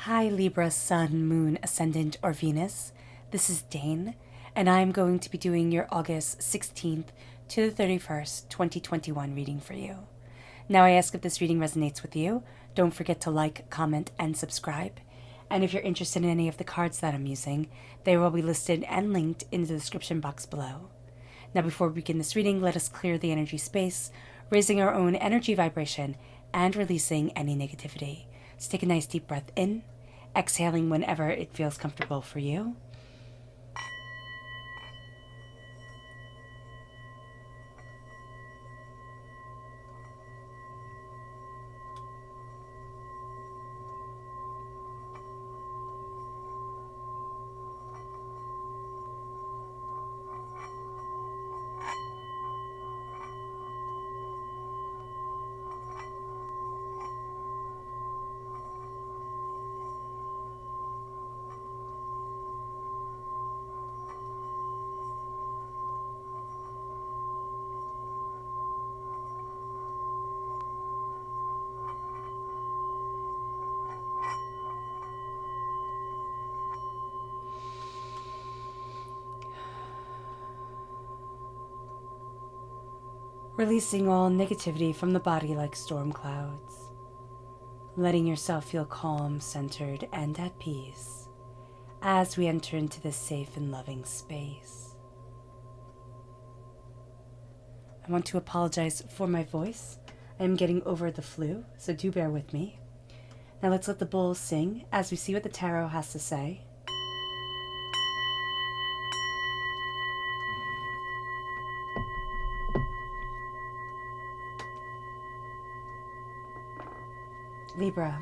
Hi Libra, Sun, Moon, Ascendant, or Venus. This is Dane, and I'm going to be doing your August 16th to the 31st, 2021 reading for you. Now, I ask if this reading resonates with you. Don't forget to like, comment, and subscribe. And if you're interested in any of the cards that I'm using, they will be listed and linked in the description box below. Now, before we begin this reading, let us clear the energy space, raising our own energy vibration and releasing any negativity. So take a nice deep breath in, exhaling whenever it feels comfortable for you. Releasing all negativity from the body like storm clouds. Letting yourself feel calm, centered, and at peace as we enter into this safe and loving space. I want to apologize for my voice. I am getting over the flu, so do bear with me. Now let's let the bowls sing as we see what the tarot has to say. Libra,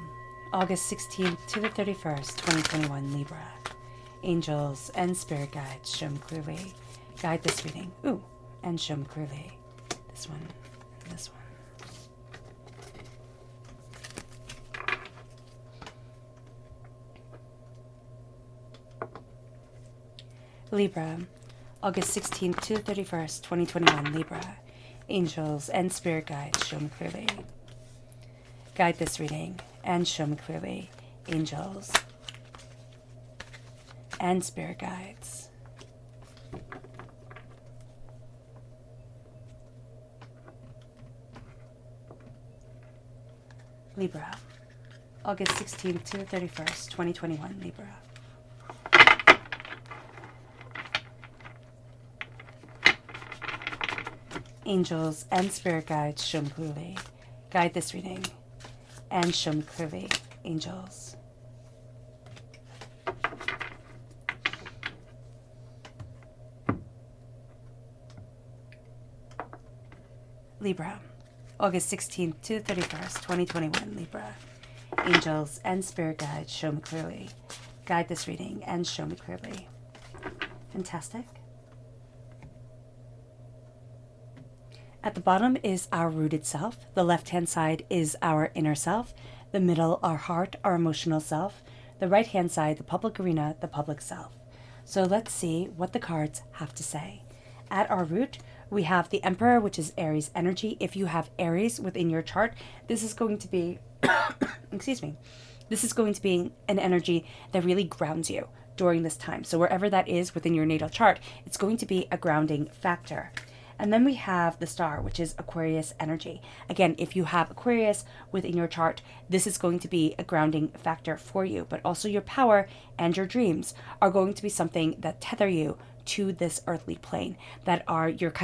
August 16th to the 31st, 2021, Libra. Angels and spirit guides, show me clearly. Guide this reading. And show me clearly. This one and this one. Libra, August 16th to the 31st, 2021, Libra. Angels and spirit guides, show me clearly. Guide this reading and show me clearly. Angels and spirit guides. Libra, August 16th to the 31st, 2021, Libra. Angels and spirit guides, show me clearly. Guide this reading and show me clearly. Angels. Libra, August 16th to the 31st, 2021, Libra. Angels and spirit guides, show me clearly. Guide this reading and show me clearly. Fantastic. At the bottom is our rooted self. The left-hand side is our inner self. The middle, our heart, our emotional self. The right-hand side, the public arena, the public self. So let's see what the cards have to say. At our root, we have the Emperor, which is Aries energy. If you have Aries within your chart, this is going to be, excuse me, this is going to be an energy that really grounds you during this time. So wherever that is within your natal chart, it's going to be a grounding factor. And then we have the Star, which is Aquarius energy. Again, if you have Aquarius within your chart, this is going to be a grounding factor for you. But also your power and your dreams are going to be something that tether you to this earthly plane, that are your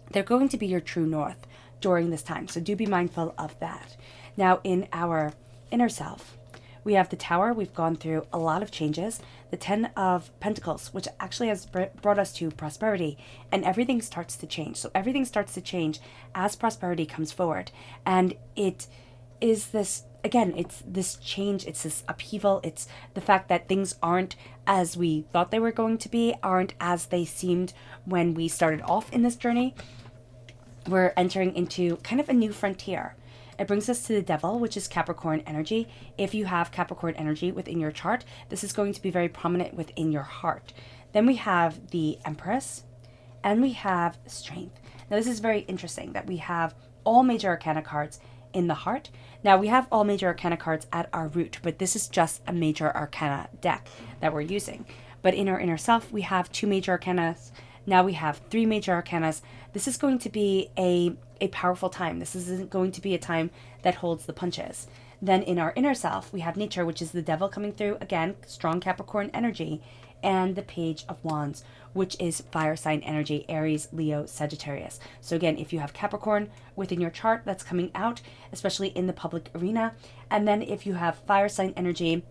they're going to be your true north during this time. So do be mindful of that. Now, in our inner self, we have the Tower. We've gone through a lot of changes. The 10 of Pentacles, which actually has brought us to prosperity, and everything starts to change. So everything starts to change as prosperity comes forward. And it is this, again, it's this change, it's this upheaval, it's the fact that things aren't as we thought they were going to be, aren't as they seemed when we started off in this journey. We're entering into kind of a new frontier. It brings us to the Devil, which is Capricorn energy. If you have Capricorn energy within your chart, this is going to be very prominent within your heart. Then we have the Empress, and we have Strength. Now, this is very interesting that we have all major arcana cards in the heart. Now we have all major arcana cards at our root, but this is just a major arcana deck that we're using. But in our inner self, we have 2 major arcanas. Now we have 3 major arcanas. This is going to be a powerful time. This isn't going to be a time that holds the punches. Then in our inner self, we have nature, which is the devil coming through. Again, strong Capricorn energy. And the Page of Wands, which is fire sign energy, Aries, Leo, Sagittarius. So again, if you have Capricorn within your chart, that's coming out, especially in the public arena. And then if you have fire sign energy,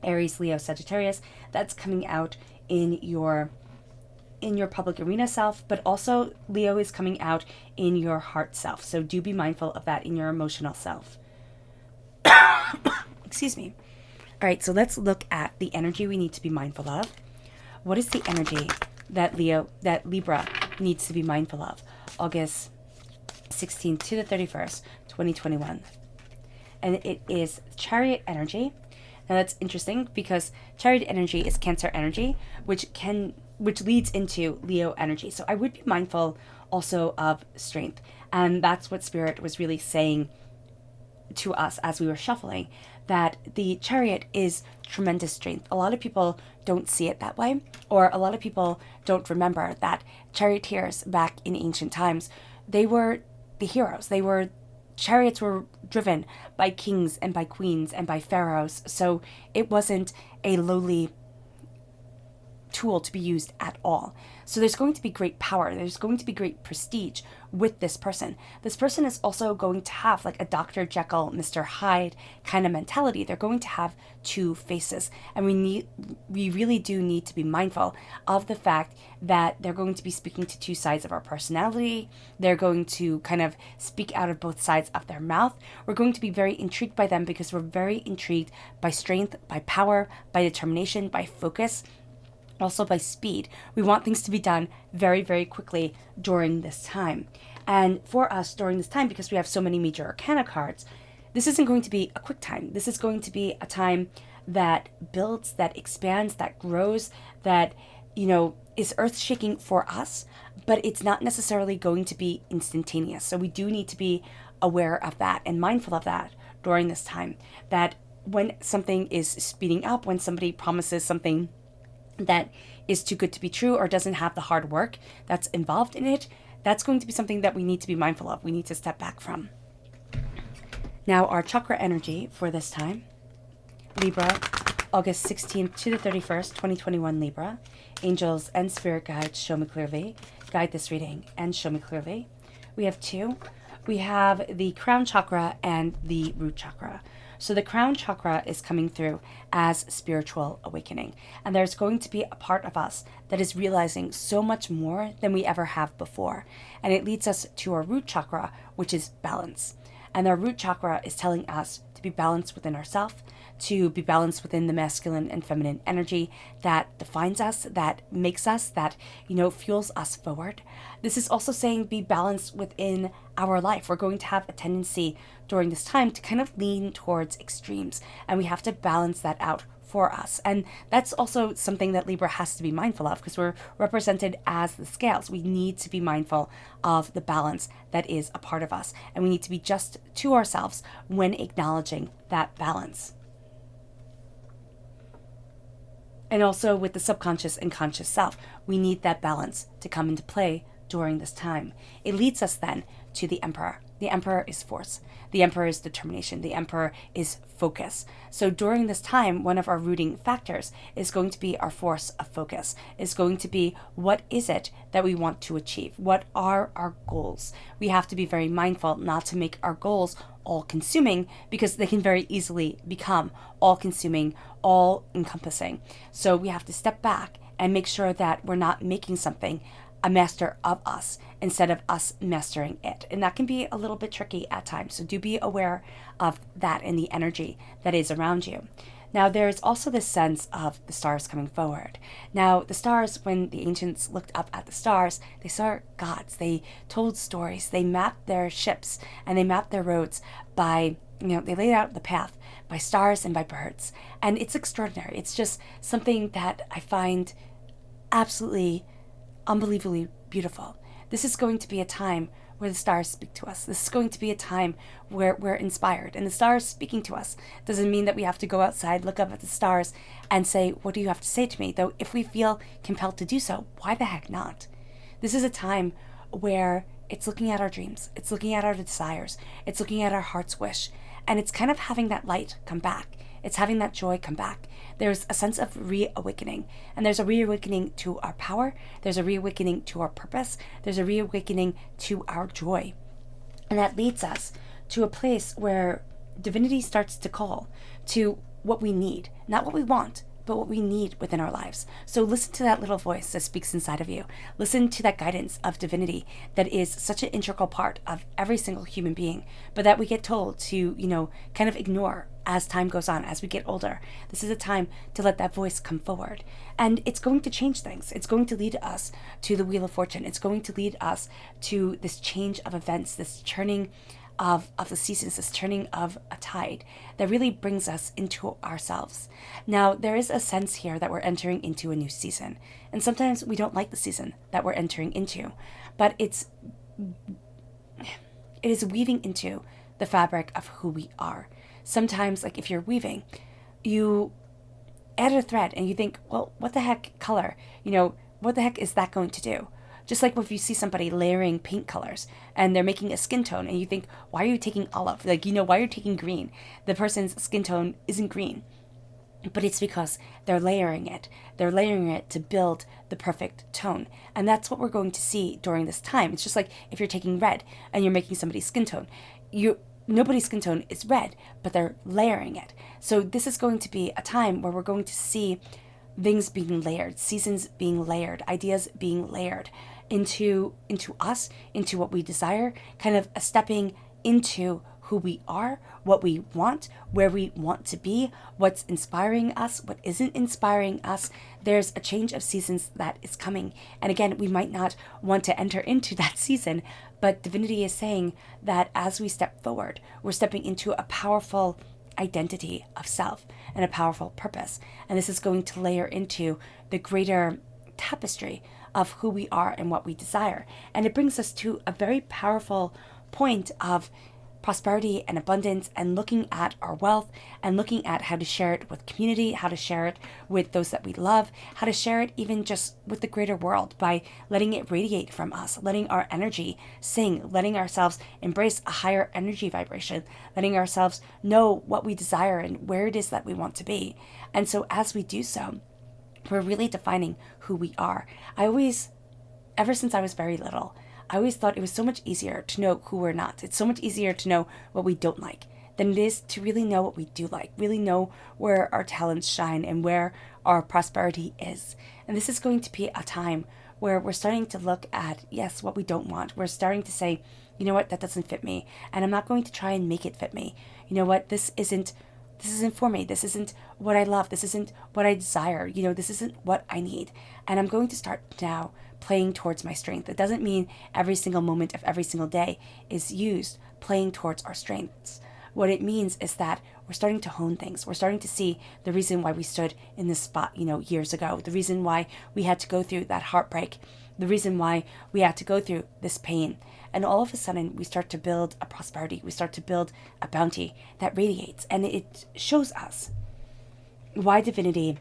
Aries, Leo, Sagittarius, that's coming out in your public arena self, but also Leo is coming out in your heart self. So do be mindful of that in your emotional self. Excuse me. All right, so let's look at the energy we need to be mindful of. What is the energy that Libra needs to be mindful of? August 16th to the 31st, 2021. And it is Chariot energy. Now that's interesting because Chariot energy is Cancer energy, which leads into Leo energy. So I would be mindful also of strength. And that's what Spirit was really saying to us as we were shuffling, that the Chariot is tremendous strength. A lot of people don't see it that way, or a lot of people don't remember that charioteers back in ancient times, they were the heroes. Chariots were driven by kings and by queens and by pharaohs. So it wasn't a lowly tool to be used at all. So there's going to be great power. There's going to be great prestige with this person. This person is also going to have like a Dr. Jekyll, Mr. Hyde kind of mentality. They're going to have 2 faces. And we really do need to be mindful of the fact that they're going to be speaking to 2 sides of our personality. They're going to kind of speak out of both sides of their mouth. We're going to be very intrigued by them because we're very intrigued by strength, by power, by determination, by focus, also by speed. We want things to be done very, very quickly during this time. And for us during this time, because we have so many major arcana cards, this isn't going to be a quick time. This is going to be a time that builds, that expands, that grows, that, is earth-shaking for us, but it's not necessarily going to be instantaneous. So we do need to be aware of that and mindful of that during this time, that when something is speeding up, when somebody promises something that is too good to be true or doesn't have the hard work that's involved in it, that's going to be something that we need to be mindful of. We need to step back from. Now, our chakra energy for this time, Libra, August 16th to the 31st, 2021, Libra. Angels and spirit guides, show me clearly. Guide this reading and show me clearly. We have 2. We have the crown chakra and the root chakra. So the crown chakra is coming through as spiritual awakening. And there's going to be a part of us that is realizing so much more than we ever have before. And it leads us to our root chakra, which is balance. And our root chakra is telling us to be balanced within ourselves, to be balanced within the masculine and feminine energy that defines us, that makes us, that, fuels us forward. This is also saying be balanced within our life. We're going to have a tendency during this time to kind of lean towards extremes, and we have to balance that out for us. And that's also something that Libra has to be mindful of, because we're represented as the scales. We need to be mindful of the balance that is a part of us, and we need to be just to ourselves when acknowledging that balance. And also with the subconscious and conscious self, we need that balance to come into play during this time. It leads us then to the Emperor. The Emperor is force. The Emperor is determination. The Emperor is focus. So during this time, one of our rooting factors is going to be our force of focus. Is going to be, what is it that we want to achieve? What are our goals? We have to be very mindful not to make our goals all-consuming, because they can very easily become all-consuming, all-encompassing. So we have to step back and make sure that we're not making something a master of us instead of us mastering it. And that can be a little bit tricky at times. So do be aware of that and the energy that is around you. Now, there's also this sense of the stars coming forward. Now, the stars, when the ancients looked up at the stars, they saw gods. They told stories. They mapped their ships and they mapped their roads by, they laid out the path by stars and by birds. And it's extraordinary. It's just something that I find absolutely unbelievably beautiful. This is going to be a time where the stars speak to us. This is going to be a time where we're inspired. And the stars speaking to us doesn't mean that we have to go outside, look up at the stars, and say, what do you have to say to me? Though if we feel compelled to do so, why the heck not? This is a time where it's looking at our dreams. It's looking at our desires. It's looking at our heart's wish. And it's kind of having that light come back. It's having that joy come back. There's a sense of reawakening. And there's a reawakening to our power. There's a reawakening to our purpose. There's a reawakening to our joy. And that leads us to a place where divinity starts to call to what we need. Not what we want, but what we need within our lives. So listen to that little voice that speaks inside of you. Listen to that guidance of divinity that is such an integral part of every single human being, but that we get told to, kind of ignore as time goes on, as we get older. This is a time to let that voice come forward. And it's going to change things. It's going to lead us to the Wheel of Fortune. It's going to lead us to this change of events, this churning of the seasons, this turning of a tide that really brings us into ourselves. Now, there is a sense here that we're entering into a new season. And sometimes we don't like the season that we're entering into, but it is weaving into the fabric of who we are. Sometimes, like if you're weaving, you add a thread and you think, well, what the heck color? What the heck is that going to do? Just like if you see somebody layering paint colors and they're making a skin tone and you think, why are you taking olive? Why are you taking green? The person's skin tone isn't green. But it's because they're layering it. They're layering it to build the perfect tone. And that's what we're going to see during this time. It's just like if you're taking red and you're making somebody's skin tone. Nobody's skin tone is red, but they're layering it. So this is going to be a time where we're going to see things being layered, seasons being layered, ideas being layered into us, into what we desire, kind of a stepping into who we are, what we want, where we want to be, what's inspiring us, what isn't inspiring us. There's a change of seasons that is coming. And again, we might not want to enter into that season, but divinity is saying that as we step forward, we're stepping into a powerful identity of self and a powerful purpose. And this is going to layer into the greater tapestry of who we are and what we desire. And it brings us to a very powerful point of prosperity and abundance and looking at our wealth and looking at how to share it with community, how to share it with those that we love, how to share it even just with the greater world by letting it radiate from us, letting our energy sing, letting ourselves embrace a higher energy vibration, letting ourselves know what we desire and where it is that we want to be. And so as we do so, we're really defining who we are. Ever since I was very little, I always thought it was so much easier to know who we're not. It's so much easier to know what we don't like than it is to really know what we do like, really know where our talents shine and where our prosperity is. And this is going to be a time where we're starting to look at, yes, what we don't want. We're starting to say, you know what, that doesn't fit me. And I'm not going to try and make it fit me. You know what, this isn't for me. This isn't what I love. This isn't what I desire. This isn't what I need. And I'm going to start now playing towards my strength. It doesn't mean every single moment of every single day is used playing towards our strengths. What it means is that we're starting to hone things. We're starting to see the reason why we stood in this spot, years ago, the reason why we had to go through that heartbreak, the reason why we had to go through this pain. And all of a sudden, we start to build a prosperity. We start to build a bounty that radiates. And it shows us why divinity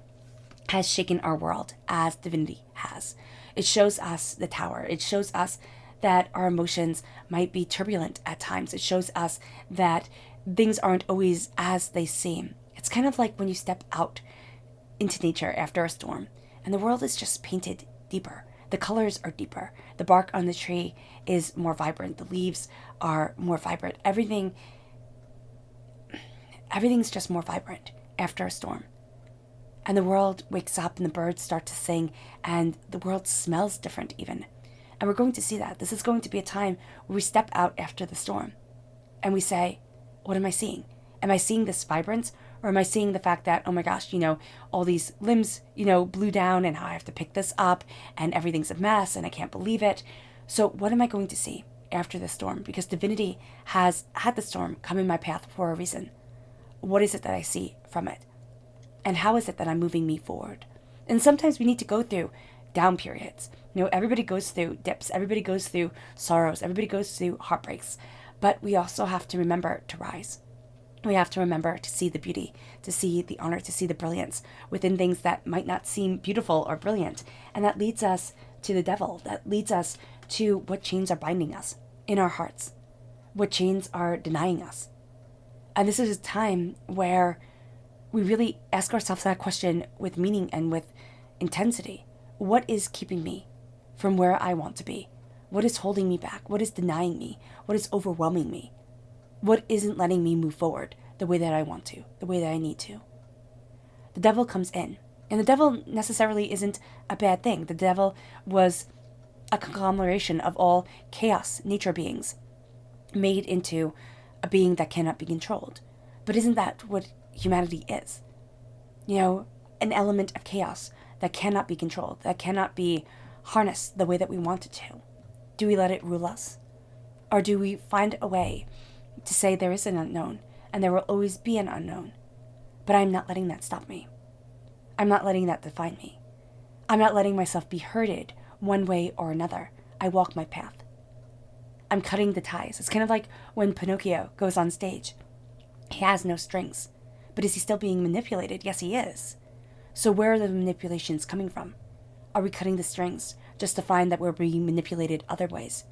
has shaken our world as divinity has. It shows us the tower. It shows us that our emotions might be turbulent at times. It shows us that things aren't always as they seem. It's kind of like when you step out into nature after a storm and the world is just painted deeper. The colors are deeper. The bark on the tree is more vibrant. The leaves are more vibrant. Everything's just more vibrant after a storm. And the world wakes up and the birds start to sing and the world smells different even. And we're going to see that. This is going to be a time where we step out after the storm and we say, what am I seeing? Am I seeing this vibrance? Or am I seeing the fact that, oh my gosh, all these limbs, blew down and how I have to pick this up and everything's a mess and I can't believe it. So what am I going to see after the storm? Because divinity has had the storm come in my path for a reason. What is it that I see from it? And how is it that I'm moving me forward? And sometimes we need to go through down periods. Everybody goes through dips. Everybody goes through sorrows. Everybody goes through heartbreaks. But we also have to remember to rise. We have to remember to see the beauty, to see the honor, to see the brilliance within things that might not seem beautiful or brilliant. And that leads us to the devil. That leads us to what chains are binding us in our hearts, what chains are denying us. And this is a time where we really ask ourselves that question with meaning and with intensity. What is keeping me from where I want to be? What is holding me back? What is denying me? What is overwhelming me? What isn't letting me move forward the way that I want to, the way that I need to? The devil comes in. And the devil necessarily isn't a bad thing. The devil was a conglomeration of all chaos, nature beings, made into a being that cannot be controlled. But isn't that what humanity is? An element of chaos that cannot be controlled, that cannot be harnessed the way that we want it to. Do we let it rule us? Or do we find a way to say there is an unknown and there will always be an unknown, but I'm not letting that stop me. I'm not letting that define me. I'm not letting myself be herded one way or another. I walk my path. I'm cutting the ties. It's kind of like when Pinocchio goes on stage. He has no strings, but is he still being manipulated? Yes, he is. So where are the manipulations coming from? Are we cutting the strings just to find that we're being manipulated other ways?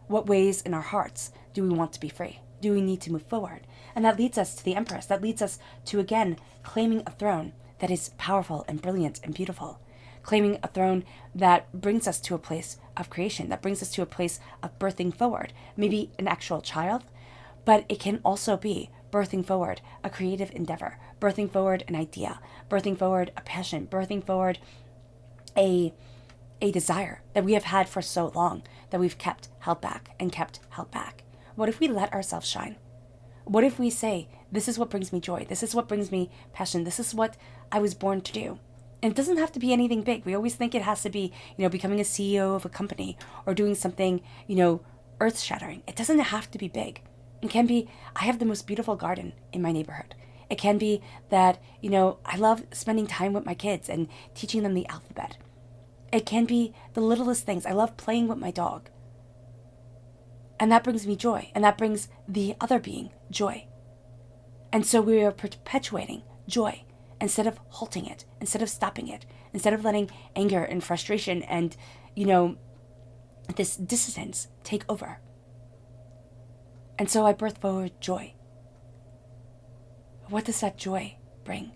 What ways in our hearts do we want to be free? Do we need to move forward? And that leads us to the Empress. That leads us to, again, claiming a throne that is powerful and brilliant and beautiful. Claiming a throne that brings us to a place of creation, that brings us to a place of birthing forward. Maybe an actual child, but it can also be birthing forward a creative endeavor, birthing forward an idea, birthing forward a passion, birthing forward a desire that we have had for so long that we've kept held back and kept held back. What if we let ourselves shine? What if we say, this is what brings me joy, this is what brings me passion, this is what I was born to do? And it doesn't have to be anything big. We always think it has to be, becoming a CEO of a company or doing something, earth-shattering. It doesn't have to be big. It can be, I have the most beautiful garden in my neighborhood. It can be that, I love spending time with my kids and teaching them the alphabet. It can be the littlest things. I love playing with my dog. And that brings me joy. And that brings the other being joy. And so we are perpetuating joy instead of halting it, instead of stopping it, instead of letting anger and frustration and, this dissonance take over. And so I birth forward joy. What does that joy bring?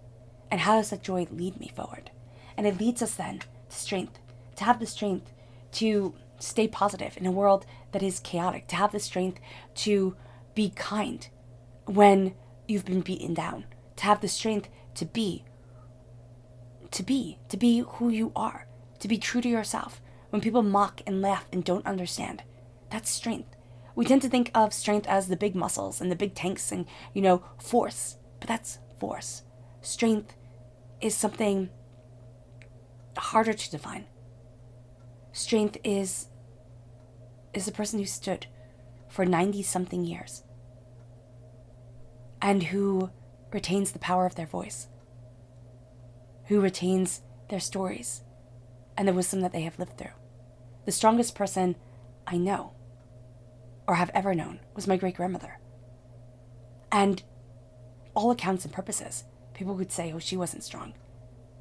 And how does that joy lead me forward? And it leads us then to strength, to have the strength to stay positive in a world that is chaotic, to have the strength to be kind when you've been beaten down, to have the strength to be who you are, to be true to yourself. When people mock and laugh and don't understand, that's strength. We tend to think of strength as the big muscles and the big tanks and, force, but that's force. Strength is something harder to define. Strength is the person who stood for 90-something years and who retains the power of their voice, who retains their stories and the wisdom that they have lived through. The strongest person I know or have ever known was my great-grandmother. And all accounts and purposes, people would say, oh, she wasn't strong.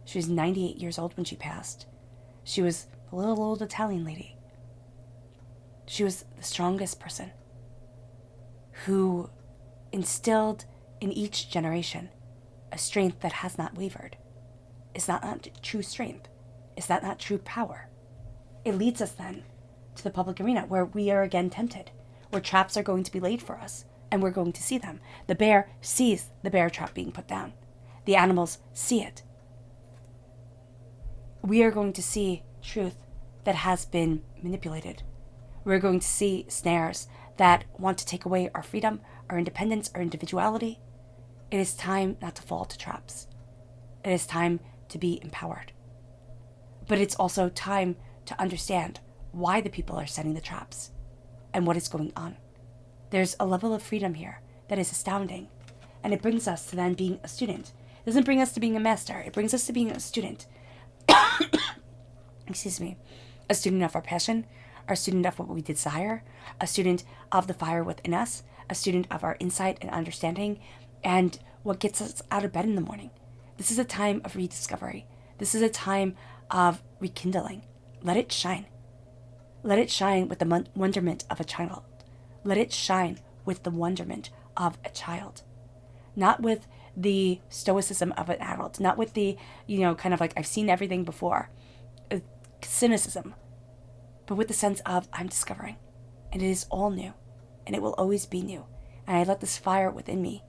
She was 98 years old when she passed. She was a little old Italian lady. She was the strongest person who instilled in each generation a strength that has not wavered. Is that not true strength? Is that not true power? It leads us then to the public arena where we are again tempted, where traps are going to be laid for us, and we're going to see them. The bear sees the bear trap being put down. The animals see it. We are going to see truth that has been manipulated. We're going to see snares that want to take away our freedom, our independence, our individuality. It is time not to fall to traps. It is time to be empowered. But it's also time to understand why the people are setting the traps and what is going on. There's a level of freedom here that is astounding, and it brings us to then being a student. It doesn't bring us to being a master. It brings us to being a student. a student of our passion, a student of what we desire, a student of the fire within us, a student of our insight and understanding, and what gets us out of bed in the morning. This is a time of rediscovery. This is a time of rekindling. Let it shine. Let it shine with the wonderment of a child. Let it shine with the wonderment of a child. Not with the stoicism of an adult. Not with the, kind of like, I've seen everything before. Cynicism. But with the sense of, I'm discovering. And it is all new. And it will always be new. And I let this fire within me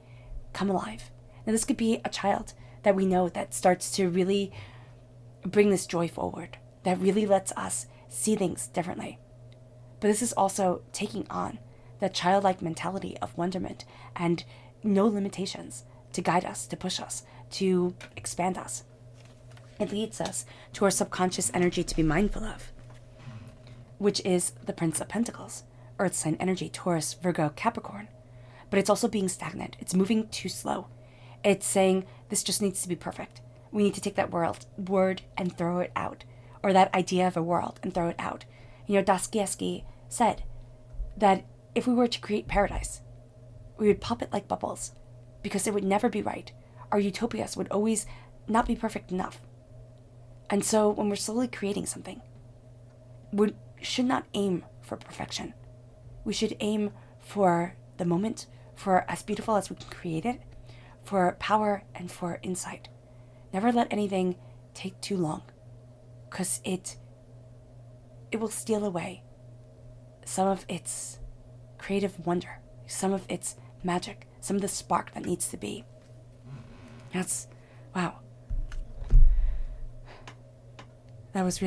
come alive. Now this could be a child that we know that starts to really bring this joy forward. That really lets us see things differently. But this is also taking on that childlike mentality of wonderment and no limitations to guide us, to push us, to expand us. It leads us to our subconscious energy to be mindful of, which is the Prince of Pentacles, Earth sign energy, Taurus, Virgo, Capricorn. But it's also being stagnant. It's moving too slow. It's saying this just needs to be perfect. We need to take that word and throw it out, or that idea of a world and throw it out. Dostoevsky said that if we were to create paradise, we would pop it like bubbles because it would never be right. Our utopias would always not be perfect enough. And so when we're slowly creating something, we should not aim for perfection. We should aim for the moment, for as beautiful as we can create it, for power and for insight. Never let anything take too long, because it will steal away some of its creative wonder, some of its magic, some of the spark that needs to be. Wow. That was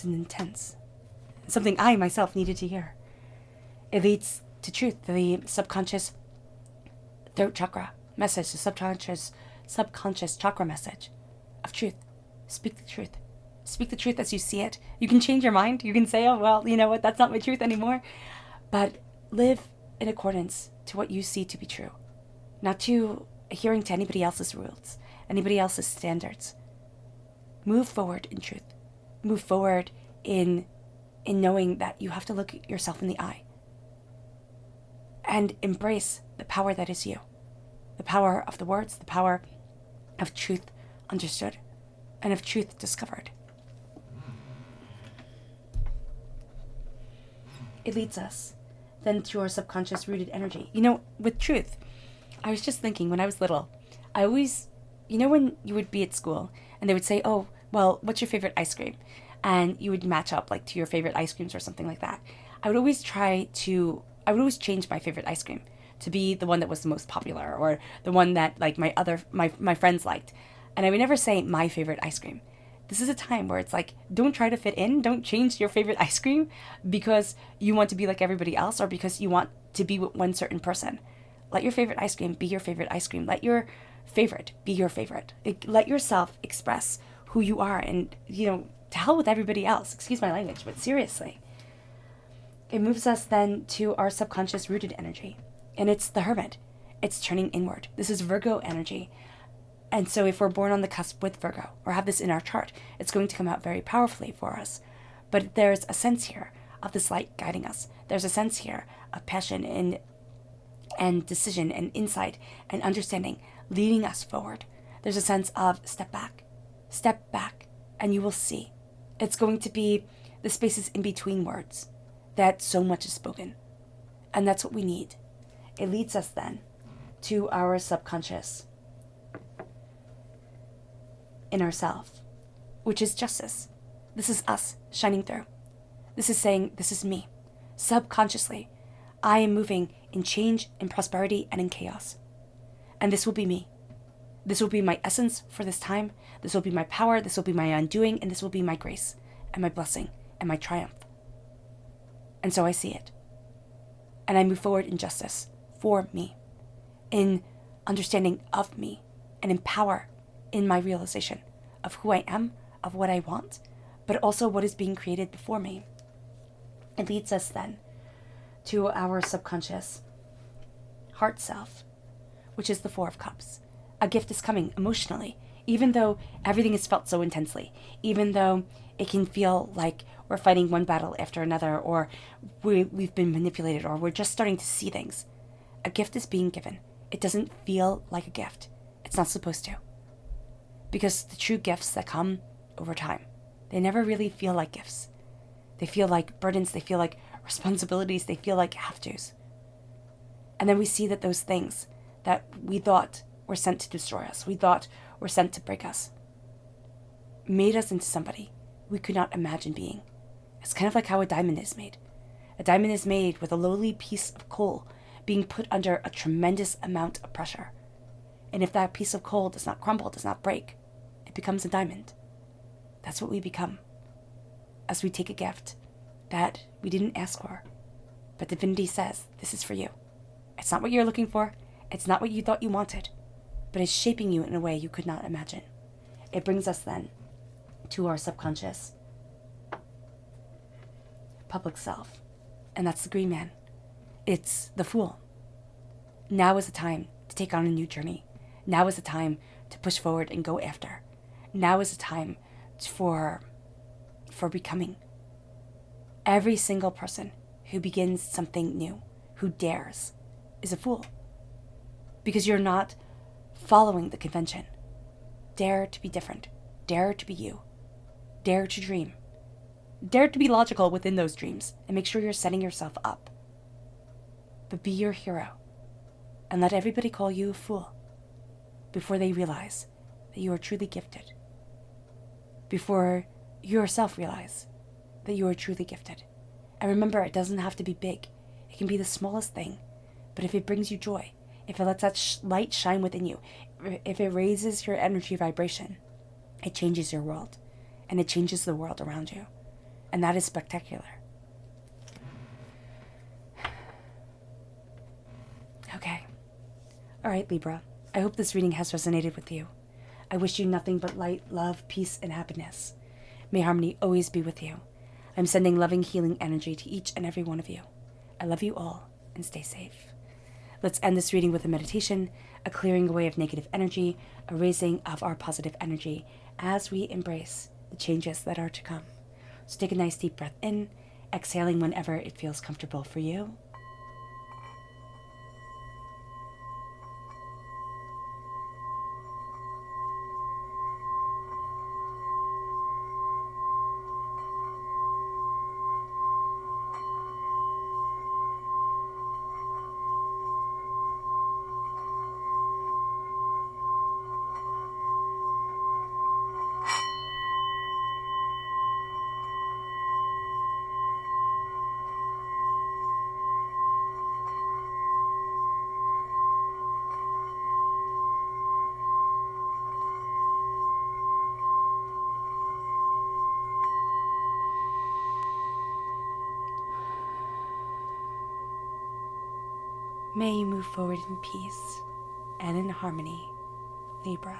an intense, something I myself needed to hear. It leads to truth, the subconscious throat chakra message, the subconscious chakra message of truth. Speak the truth. Speak the truth as you see it. You can change your mind. You can say, oh, well, you know what, that's not my truth anymore. But live in accordance to what you see to be true. Not to adhering to anybody else's rules, anybody else's standards. Move forward in truth. Move forward in knowing that you have to look yourself in the eye and embrace the power that is you. The power of the words, the power of truth understood and of truth discovered. It leads us then to our subconscious rooted energy. With truth, I was just thinking when I was little, I always, when you would be at school and they would say, oh, well, what's your favorite ice cream? And you would match up like to your favorite ice creams or something like that. I would always change my favorite ice cream to be the one that was the most popular or the one that like my friends liked. And I would never say my favorite ice cream. This is a time where it's like, don't try to fit in. Don't change your favorite ice cream because you want to be like everybody else or because you want to be with one certain person. Let your favorite ice cream be your favorite ice cream. Let your favorite be your favorite. Let yourself express who you are and, to hell with everybody else. Excuse my language, but seriously. It moves us then to our subconscious rooted energy. And it's the Hermit. It's turning inward. This is Virgo energy. And so if we're born on the cusp with Virgo or have this in our chart, it's going to come out very powerfully for us. But there's a sense here of this light guiding us. There's a sense here of passion and decision and insight and understanding leading us forward. There's a sense of step back, and you will see. It's going to be the spaces in between words that so much is spoken. And that's what we need. It leads us then to our subconscious inner self, which is justice. This is us shining through. This is saying, this is me. Subconsciously, I am moving in change, in prosperity, and in chaos. And this will be me. This will be my essence for this time. This will be my power. This will be my undoing. And this will be my grace and my blessing and my triumph. And so I see it. And I move forward in justice for me, in understanding of me, and in power in my realization of who I am, of what I want, but also what is being created before me. It leads us then to our subconscious heart self, which is the Four of Cups. A gift is coming emotionally, even though everything is felt so intensely, even though It can feel like we're fighting one battle after another, or we've been manipulated, or we're just starting to see things. A gift is being given. It doesn't feel like a gift. It's not supposed to. Because the true gifts that come over time, they never really feel like gifts. They feel like burdens. They feel like responsibilities. They feel like have-tos. And then we see that those things that we thought were sent to destroy us, we thought were sent to break us, made us into somebody we could not imagine being. It's kind of like how a diamond is made. A diamond is made with a lowly piece of coal being put under a tremendous amount of pressure. And if that piece of coal does not crumble, does not break, it becomes a diamond. That's what we become as we take a gift that we didn't ask for. But divinity says, this is for you. It's not what you're looking for. It's not what you thought you wanted. But it's shaping you in a way you could not imagine. It brings us then to our subconscious public self. And that's the green man. It's the fool. Now is the time to take on a new journey. Now is the time to push forward and go after. Now is the time for becoming. Every single person who begins something new, who dares, is a fool. Because you're not following the convention. Dare to be different. Dare to be you. Dare to dream. Dare to be logical within those dreams and make sure you're setting yourself up. But be your hero and let everybody call you a fool before they realize that you are truly gifted. Before you yourself realize that you are truly gifted. And remember, it doesn't have to be big. It can be the smallest thing. But if it brings you joy, if it lets that light shine within you, if it raises your energy vibration, it changes your world. And it changes the world around you. And that is spectacular. Okay. All right, Libra. I hope this reading has resonated with you. I wish you nothing but light, love, peace, and happiness. May harmony always be with you. I'm sending loving, healing energy to each and every one of you. I love you all, and stay safe. Let's end this reading with a meditation, a clearing away of negative energy, a raising of our positive energy as we embrace the changes that are to come. So take a nice deep breath in, exhaling whenever it feels comfortable for you. May you move forward in peace and in harmony, Libra.